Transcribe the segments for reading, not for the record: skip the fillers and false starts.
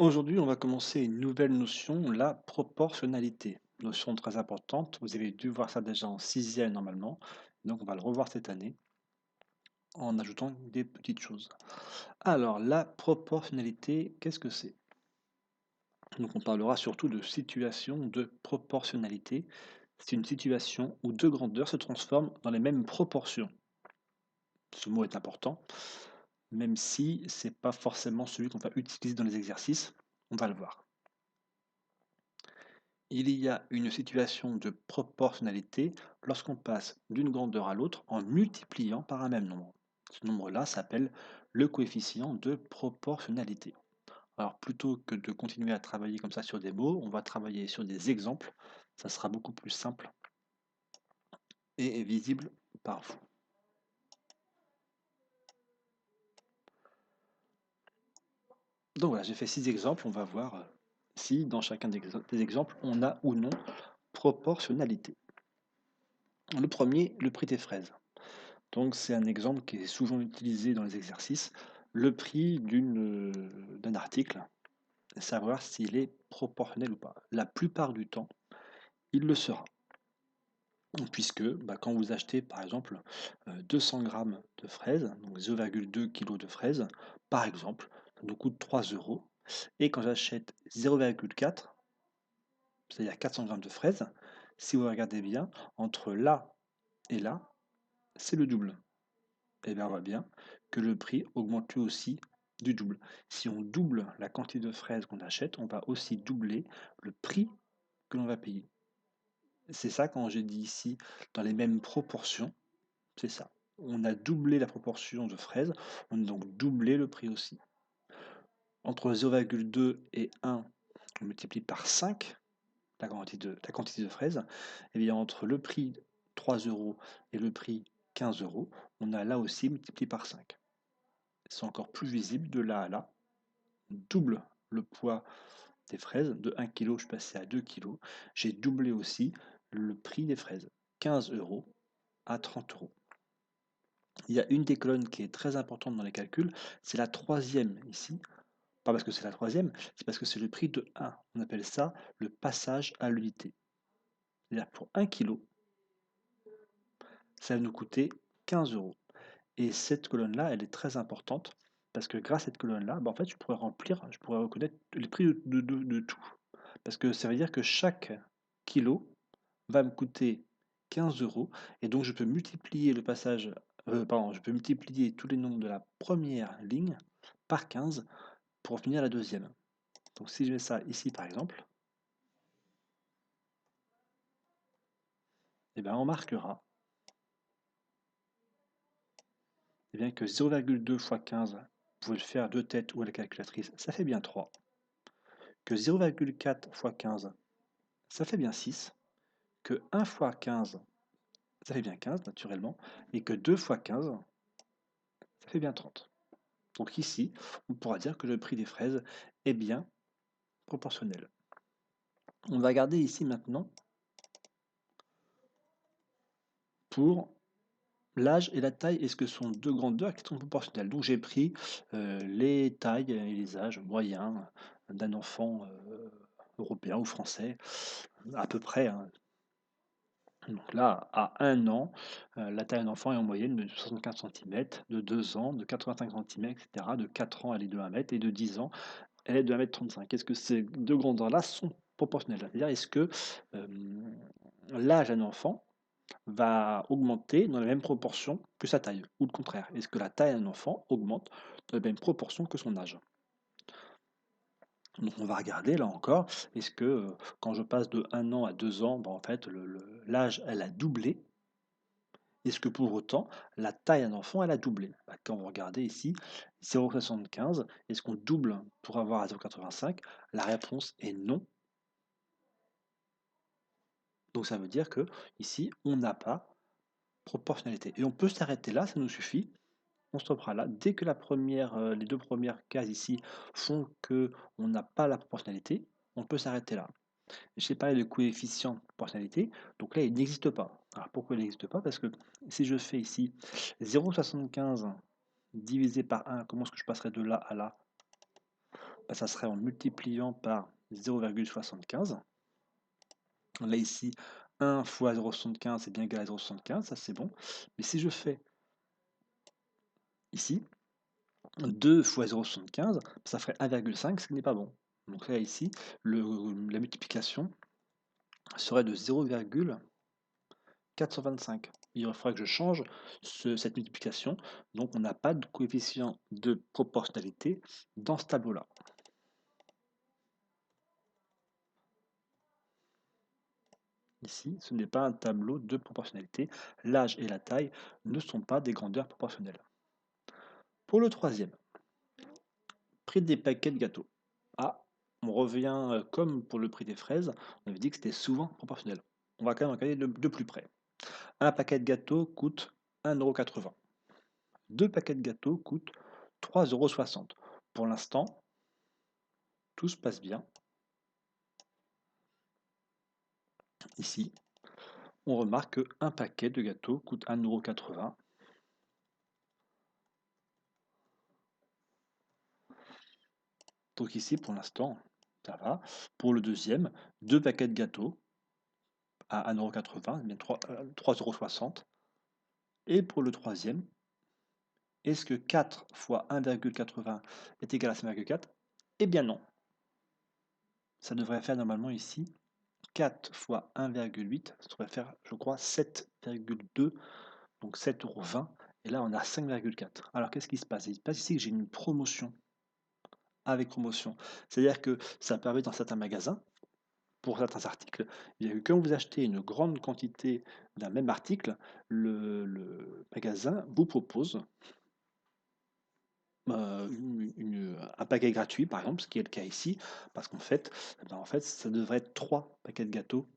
Aujourd'hui, on va commencer une nouvelle notion, la proportionnalité. Notion très importante. Vous avez dû voir ça déjà en sixième normalement. Donc, on va le revoir cette année en ajoutant des petites choses. Alors, la proportionnalité, qu'est-ce que c'est? Donc, on parlera surtout de situation de proportionnalité. C'est une situation où deux grandeurs se transforment dans les mêmes proportions. Ce mot est important, même si c'est pas forcément celui qu'on va utiliser dans les exercices. On va le voir. Il y a une situation de proportionnalité lorsqu'on passe d'une grandeur à l'autre en multipliant par un même nombre. Ce nombre-là s'appelle le coefficient de proportionnalité. Alors plutôt que de continuer à travailler comme ça sur des mots, on va travailler sur des exemples. Ça sera beaucoup plus simple et visible par vous. Donc voilà, j'ai fait 6 exemples. On va voir si dans chacun des exemples, on a ou non proportionnalité. Le premier, le prix des fraises. Donc c'est un exemple qui est souvent utilisé dans les exercices. Le prix d'un article, savoir s'il est proportionnel ou pas. La plupart du temps, il le sera. Puisque quand vous achetez par exemple 200 grammes de fraises, donc 0,2 kg de fraises, par exemple, ça nous coûte 3 euros. Et quand j'achète 0,4, c'est-à-dire 400 grammes de fraises, si vous regardez bien, entre là et là, c'est le double. Et bien on voit bien que le prix augmente lui aussi du double. Si on double la quantité de fraises qu'on achète, on va aussi doubler le prix que l'on va payer. C'est ça quand j'ai dit ici dans les mêmes proportions, c'est ça. On a doublé la proportion de fraises, on a donc doublé le prix aussi. Entre 0,2 et 1, on multiplie par 5 la quantité de fraises. Et bien entre le prix 3 euros et le prix 15 euros, on a là aussi multiplié par 5. C'est encore plus visible de là à là. On double le poids des fraises. De 1 kg, je passais à 2 kg. J'ai doublé aussi le prix des fraises. 15 euros à 30 euros. Il y a une des colonnes qui est très importante dans les calculs, c'est la troisième ici. Pas parce que c'est la troisième, c'est parce que c'est le prix de 1. On appelle ça le passage à l'unité. C'est-à-dire pour 1 kg, ça va nous coûter 15 euros. Et cette colonne-là, elle est très importante parce que grâce à cette colonne-là, en fait, je pourrais reconnaître les prix de tout. Parce que ça veut dire que chaque kilo va me coûter 15 euros et donc je peux multiplier je peux multiplier tous les nombres de la première ligne par 15 pour obtenir la deuxième. Donc si je mets ça ici par exemple, on marquera que 0,2 fois 15, vous pouvez le faire de tête ou à la calculatrice, ça fait bien 3. Que 0,4 fois 15, ça fait bien 6. Que 1 fois 15, ça fait bien 15 naturellement. Et que 2 fois 15, ça fait bien 30. Donc ici, on pourra dire que le prix des fraises est bien proportionnel. On va regarder ici maintenant pour l'âge et la taille, est-ce que ce sont deux grandeurs qui sont proportionnelles? Donc j'ai pris les tailles et les âges moyens d'un enfant européen ou français, à peu près, hein. Donc là, à 1 an, la taille d'un enfant est en moyenne de 75 centimètres, de 2 ans, de 85 centimètres, et cetera. De 4 ans, elle est de 1 mètre et de 10 ans, elle est de 1,35 m. Est-ce que ces deux grandeurs-là sont proportionnelles? C'est-à-dire, est-ce que l'âge d'un enfant va augmenter dans la même proportion que sa taille, ou le contraire? Est-ce que la taille d'un enfant augmente dans la même proportion que son âge? Donc on va regarder là encore, est-ce que quand je passe de 1 an à 2 ans, en fait l'âge elle a doublé? Est-ce que pour autant la taille d'un enfant elle a doublé? Quand vous regardez ici, 0,75, est-ce qu'on double pour avoir à 0,85? La réponse est non. Donc ça veut dire que ici on n'a pas proportionnalité. Et on peut s'arrêter là, ça nous suffit. On stoppera là. Dès que les deux premières cases ici font que on n'a pas la proportionnalité, on peut s'arrêter là. J'ai parlé de coefficient de proportionnalité, donc là il n'existe pas. Alors pourquoi il n'existe pas? Parce que si je fais ici 0,75 divisé par 1, comment est-ce que je passerai de là à là? Bah, ça serait en multipliant par 0,75. Là, ici, 1 fois 0,75 c'est bien égal à 0,75, ça c'est bon. Mais si je fais ici, 2 fois 0,75, ça ferait 1,5, ce qui n'est pas bon. Donc là, ici, la multiplication serait de 0,425. Il faudra que je change cette multiplication. Donc, on n'a pas de coefficient de proportionnalité dans ce tableau-là. Ici, ce n'est pas un tableau de proportionnalité. L'âge et la taille ne sont pas des grandeurs proportionnelles. Pour le troisième, prix des paquets de gâteaux. Ah, on revient comme pour le prix des fraises, on avait dit que c'était souvent proportionnel. On va quand même regarder de plus près. Un paquet de gâteaux coûte 1,80 €. Deux paquets de gâteaux coûtent 3,60 €. Pour l'instant, tout se passe bien. Ici, on remarque qu'un paquet de gâteaux coûte 1,80 €. Donc ici, pour l'instant, ça va. Pour le deuxième, deux paquets de gâteaux à 1,80 €, bien 3,60 €. Et pour le troisième, est-ce que 4 fois 1,80 est égal à 5,4? Eh bien non. Ça devrait faire normalement ici 4 fois 1,8, ça devrait faire, je crois, 7,2, donc 7,20 €. Et là, on a 5,4. Alors, qu'est-ce qui se passe? Il se passe ici que j'ai une promotion avec promotion. C'est-à-dire que ça permet dans certains magasins, pour certains articles, eh bien, quand vous achetez une grande quantité d'un même article, le magasin vous propose un paquet gratuit, par exemple, ce qui est le cas ici, parce qu'en fait, eh ben, en fait, ça devrait être 3 paquets de gâteaux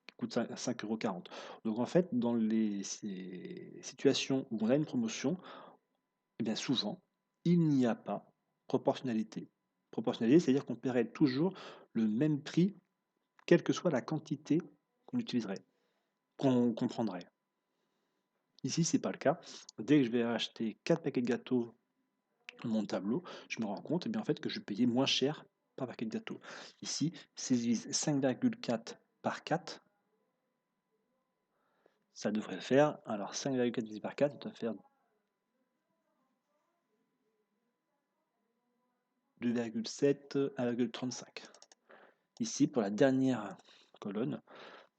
qui coûtent 5,40 €. Donc en fait, dans ces situations où on a une promotion, eh bien souvent, il n'y a pas proportionnalité. Proportionnalité, c'est-à-dire qu'on paierait toujours le même prix, quelle que soit la quantité qu'on utiliserait, qu'on prendrait. Ici, c'est pas le cas. Dès que je vais acheter 4 paquets de gâteaux mon tableau, je me rends compte, eh bien, en fait, que je payais moins cher par paquet de gâteau. Ici, si je divise 5,4 par 4, ça devrait faire, alors 5,4 divisé par 4, ça doit faire 2,7, 1,35. Ici, pour la dernière colonne,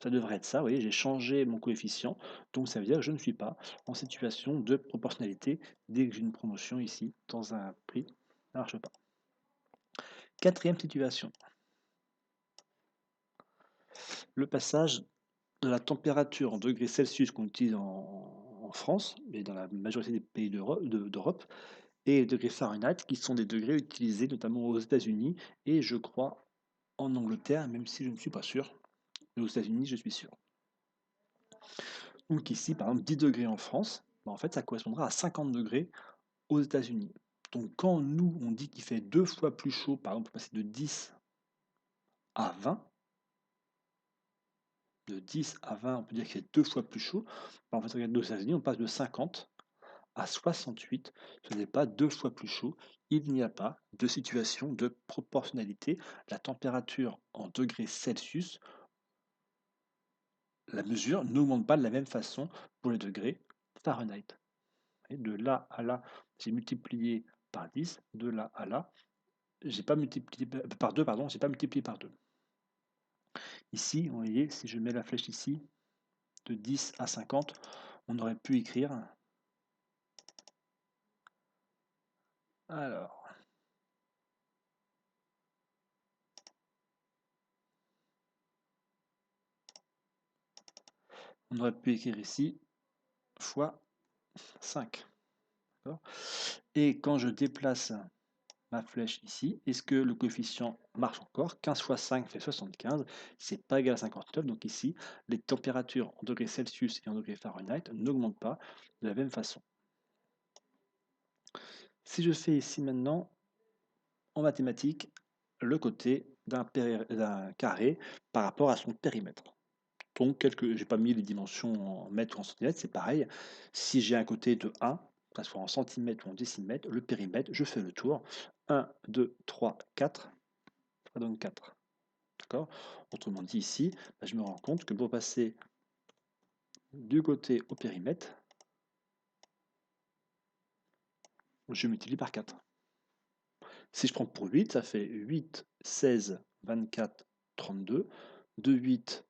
ça devrait être ça, vous voyez, j'ai changé mon coefficient, donc ça veut dire que je ne suis pas en situation de proportionnalité dès que j'ai une promotion ici, dans un prix, ça ne marche pas. Quatrième situation, le passage de la température en degrés Celsius qu'on utilise en France et dans la majorité des pays d'Europe et les degrés Fahrenheit qui sont des degrés utilisés notamment aux États-Unis et je crois en Angleterre, même si je ne suis pas sûr. Mais aux États-Unis, je suis sûr. Donc ici, par exemple, 10 degrés en France, bah, en fait, ça correspondra à 50 degrés aux États-Unis. Donc quand nous, on dit qu'il fait 2 fois plus chaud, par exemple, passer de 10 à 20, de 10 à 20, on peut dire qu'il fait 2 fois plus chaud. Bah, en fait, regarde, aux États-Unis, on passe de 50 à 68, ce n'est pas 2 fois plus chaud. Il n'y a pas de situation de proportionnalité. La température en degrés Celsius, la mesure n'augmente pas de la même façon pour les degrés Fahrenheit. Et de là à là, j'ai multiplié par 10, de là à là, j'ai pas multiplié par 2, pardon, j'ai pas multiplié par 2. Ici, vous voyez, si je mets la flèche ici, de 10 à 50, on aurait pu écrire, alors, on aurait pu écrire ici fois 5. Et quand je déplace ma flèche ici, est-ce que le coefficient marche encore? 15 fois 5 fait 75, c'est pas égal à 59, donc ici, les températures en degrés Celsius et en degrés Fahrenheit n'augmentent pas de la même façon. Si je fais ici maintenant, en mathématiques, le côté d'un carré par rapport à son périmètre. Donc, je n'ai pas mis les dimensions en mètres ou en centimètres, c'est pareil. Si j'ai un côté de 1, que ce soit en centimètres ou en décimètres, le périmètre, je fais le tour. 1, 2, 3, 4, ça donne 4. D'accord? Autrement dit, ici, bah, je me rends compte que pour passer du côté au périmètre, je multiplie par 4. Si je prends pour 8, ça fait 8, 16, 24, 32. De 8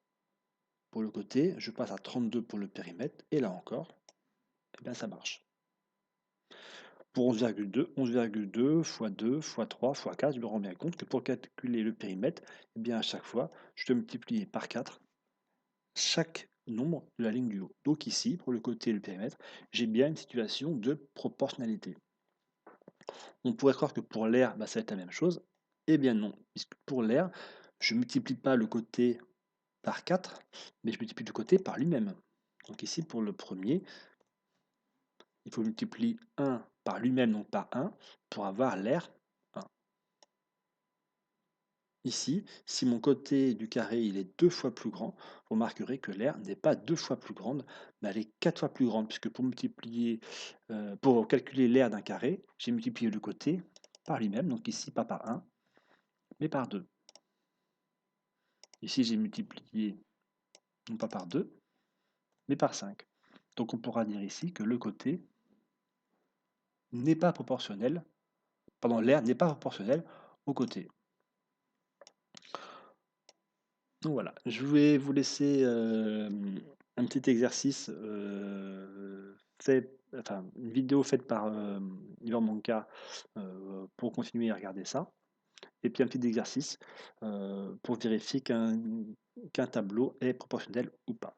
pour le côté, je passe à 32 pour le périmètre, et là encore, eh bien, ça marche. Pour 11,2, 11,2 fois 2 fois 3 fois 4, je me rends bien compte que pour calculer le périmètre, eh bien, à chaque fois, je dois multiplier par 4 chaque nombre de la ligne du haut. Donc ici, pour le côté et le périmètre, j'ai bien une situation de proportionnalité. On pourrait croire que pour l'air, bah, ça va être la même chose. Eh bien non, puisque pour l'air, je ne multiplie pas le côté par 4, mais je multiplie le côté par lui-même. Donc ici, pour le premier, il faut multiplier 1 par lui-même, donc par 1, pour avoir l'air 1. Ici, si mon côté du carré il est 2 fois plus grand, vous remarquerez que l'air n'est pas 2 fois plus grande, mais elle est 4 fois plus grande, puisque pour calculer l'air d'un carré, j'ai multiplié le côté par lui-même, donc ici pas par 1, mais par 2. Ici j'ai multiplié non pas par 2, mais par 5. Donc on pourra dire ici que le côté n'est pas proportionnel, pardon, l'air n'est pas proportionnel au côté. Donc voilà, je vais vous laisser un petit exercice une vidéo faite par Ivan Monka pour continuer à regarder ça. Et puis un petit exercice pour vérifier qu'un tableau est proportionnel ou pas.